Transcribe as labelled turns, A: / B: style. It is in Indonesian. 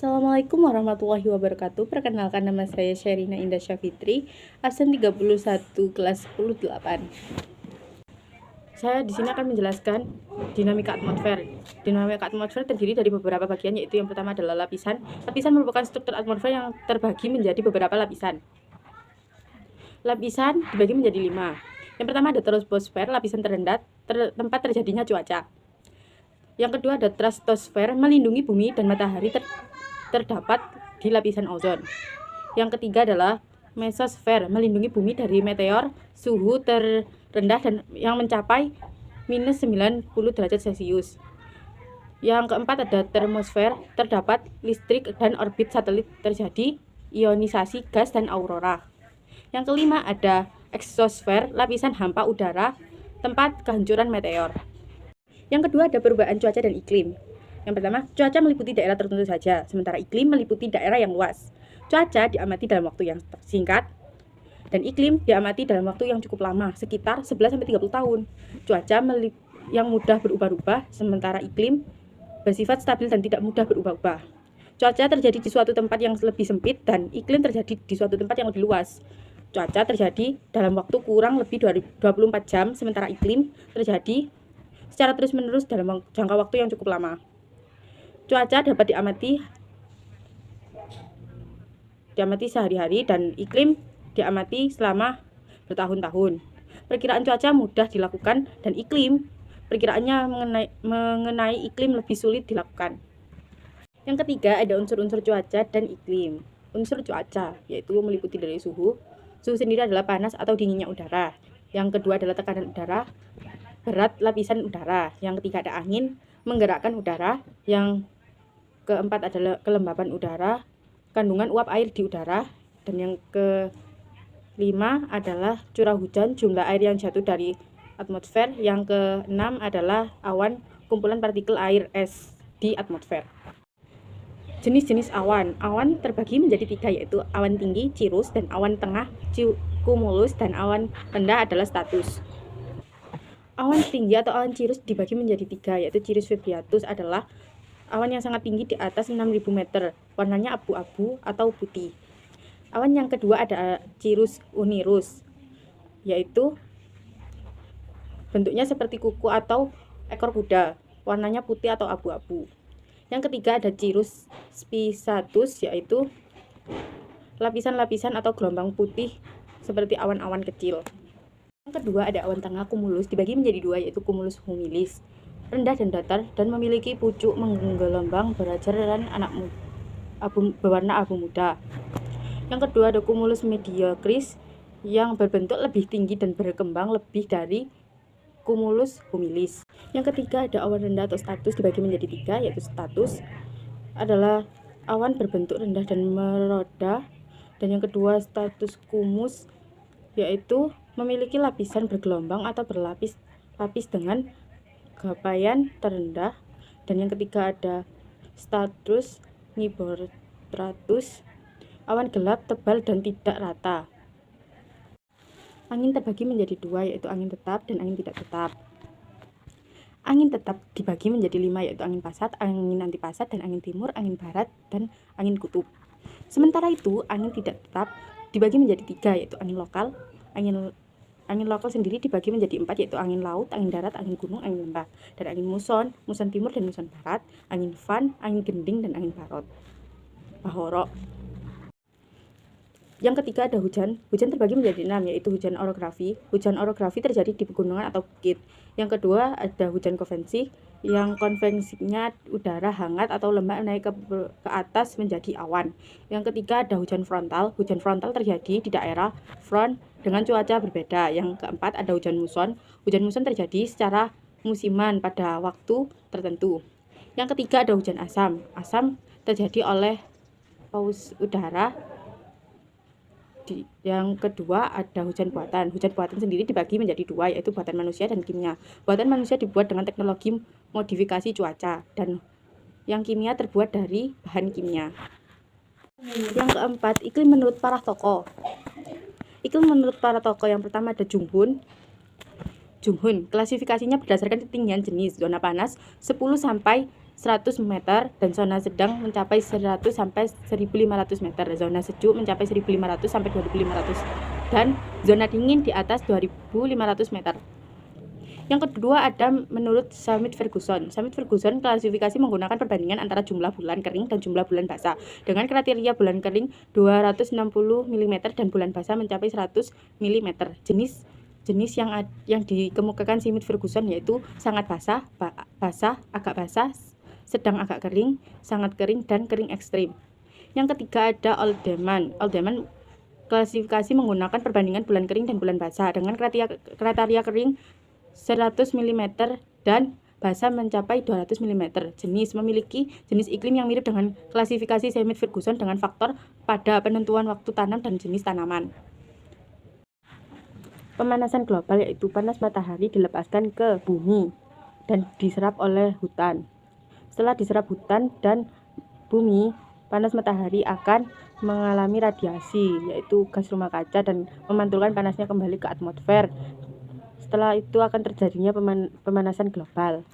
A: Assalamualaikum warahmatullahi wabarakatuh. Perkenalkan, nama saya Sherina Indah Syafitri, absen 31 kelas 10-8. Saya di sini akan menjelaskan dinamika atmosfer. Dinamika atmosfer terdiri dari beberapa bagian, yaitu yang pertama adalah lapisan. Lapisan merupakan struktur atmosfer yang terbagi menjadi beberapa lapisan. Lapisan dibagi menjadi 5. Yang pertama ada troposfer, lapisan terendah, tempat terjadinya cuaca. Yang kedua ada stratosfer, melindungi bumi dan matahari terdapat di lapisan ozon. Yang ketiga adalah mesosfer, melindungi bumi dari meteor, suhu terendah dan yang mencapai minus 90 derajat Celcius. Yang keempat ada termosfer, terdapat listrik dan orbit satelit, terjadi ionisasi gas dan aurora. Yang kelima ada eksosfer, lapisan hampa udara, tempat kehancuran meteor. Yang kedua ada perubahan cuaca dan iklim. Yang pertama, cuaca meliputi daerah tertentu saja, sementara iklim meliputi daerah yang luas. Cuaca diamati dalam waktu yang singkat, dan iklim diamati dalam waktu yang cukup lama, sekitar 11-30 tahun. Cuaca yang mudah berubah-ubah, sementara iklim bersifat stabil dan tidak mudah berubah-ubah. Cuaca terjadi di suatu tempat yang lebih sempit, dan iklim terjadi di suatu tempat yang lebih luas. Cuaca terjadi dalam waktu kurang lebih 24 jam, sementara iklim terjadi secara terus-menerus dalam jangka waktu yang cukup lama. Cuaca dapat diamati sehari-hari, dan iklim diamati selama bertahun-tahun. Perkiraan cuaca mudah dilakukan, dan iklim perkiraannya mengenai iklim lebih sulit dilakukan. Yang ketiga ada unsur-unsur cuaca dan iklim. Unsur cuaca yaitu meliputi dari suhu. Suhu sendiri adalah panas atau dinginnya udara. Yang kedua adalah tekanan udara, berat lapisan udara. Yang ketiga ada angin, menggerakkan udara. Yang keempat adalah kelembapan udara, kandungan uap air di udara. Dan yang kelima adalah curah hujan, jumlah air yang jatuh dari atmosfer. Yang keenam adalah awan, kumpulan partikel air es di atmosfer. Jenis-jenis awan. Awan terbagi menjadi 3, yaitu awan tinggi, cirrus, dan awan tengah, cumulus, dan awan rendah adalah stratus. Awan tinggi atau awan cirrus dibagi menjadi 3, yaitu cirrus vibratus adalah awan yang sangat tinggi di atas 6.000 meter, warnanya abu-abu atau putih. Awan yang kedua ada cirrus unirus, yaitu bentuknya seperti kuku atau ekor kuda, warnanya putih atau abu-abu. Yang ketiga ada cirrus spicatus, yaitu lapisan-lapisan atau gelombang putih seperti awan-awan kecil. Yang kedua ada awan tengah cumulus, dibagi menjadi 2, yaitu cumulus humilis, rendah dan datar, dan memiliki pucuk menggelombang berajar dan berwarna abu muda. Yang kedua ada cumulus mediocris, yang berbentuk lebih tinggi dan berkembang lebih dari cumulus humilis. Yang ketiga ada awan rendah atau status, dibagi menjadi 3, yaitu status adalah awan berbentuk rendah dan meroda. Dan yang kedua status cumulus, yaitu memiliki lapisan bergelombang atau berlapis-lapis dengan gapaian terendah. Dan yang ketiga ada status nibostratus, awan gelap, tebal, dan tidak rata. Angin terbagi menjadi 2, yaitu angin tetap dan angin tidak tetap. Angin tetap dibagi menjadi 5, yaitu angin pasat, angin antipasat, dan angin timur, angin barat, dan angin kutub. Sementara itu angin tidak tetap dibagi menjadi 3, yaitu angin lokal. Angin lokal sendiri dibagi menjadi 4, yaitu angin laut, angin darat, angin gunung, angin lembah, dan angin muson timur dan muson barat, angin fan, angin gending, dan angin bahoro. Yang ketiga ada hujan. Hujan terbagi menjadi 6, yaitu hujan orografi. Hujan orografi terjadi di pegunungan atau bukit. Yang kedua ada hujan konveksi, yang konveksinya udara hangat atau lembab naik ke atas menjadi awan. Yang ketiga ada hujan frontal. Hujan frontal terjadi di daerah front dengan cuaca berbeda. Yang keempat ada hujan muson. Hujan muson terjadi secara musiman pada waktu tertentu. Yang ketiga ada hujan asam. Asam terjadi oleh paus udara. Yang kedua ada hujan buatan. Hujan buatan sendiri dibagi menjadi 2, yaitu buatan manusia dan kimia. Buatan manusia dibuat dengan teknologi modifikasi cuaca, dan yang kimia terbuat dari bahan kimia. Yang keempat, iklim menurut para tokoh. Iklim menurut para tokoh yang pertama ada Junghun. Klasifikasinya berdasarkan ketinggian jenis, zona panas 10 sampai 100 meter dan zona sedang mencapai 100 sampai 1500 meter. Zona sejuk mencapai 1500 sampai 2500 dan zona dingin di atas 2500 meter. Yang kedua ada menurut Smith Ferguson. Smith Ferguson klasifikasi menggunakan perbandingan antara jumlah bulan kering dan jumlah bulan basah dengan kriteria bulan kering 260 mm dan bulan basah mencapai 100 mm. Jenis yang dikemukakan Smith Ferguson yaitu sangat basah, agak basah, sedang agak kering, sangat kering, dan kering ekstrim. Yang ketiga ada Alderman klasifikasi menggunakan perbandingan bulan kering dan bulan basah dengan kriteria kering 100 mm dan basah mencapai 200 mm. Memiliki jenis iklim yang mirip dengan klasifikasi Smith Ferguson dengan faktor pada penentuan waktu tanam dan jenis tanaman. Pemanasan global yaitu panas matahari dilepaskan ke bumi dan diserap oleh hutan. Setelah diserap hutan dan bumi, panas matahari akan mengalami radiasi yaitu gas rumah kaca dan memantulkan panasnya kembali ke atmosfer. Setelah itu akan terjadinya pemanasan global.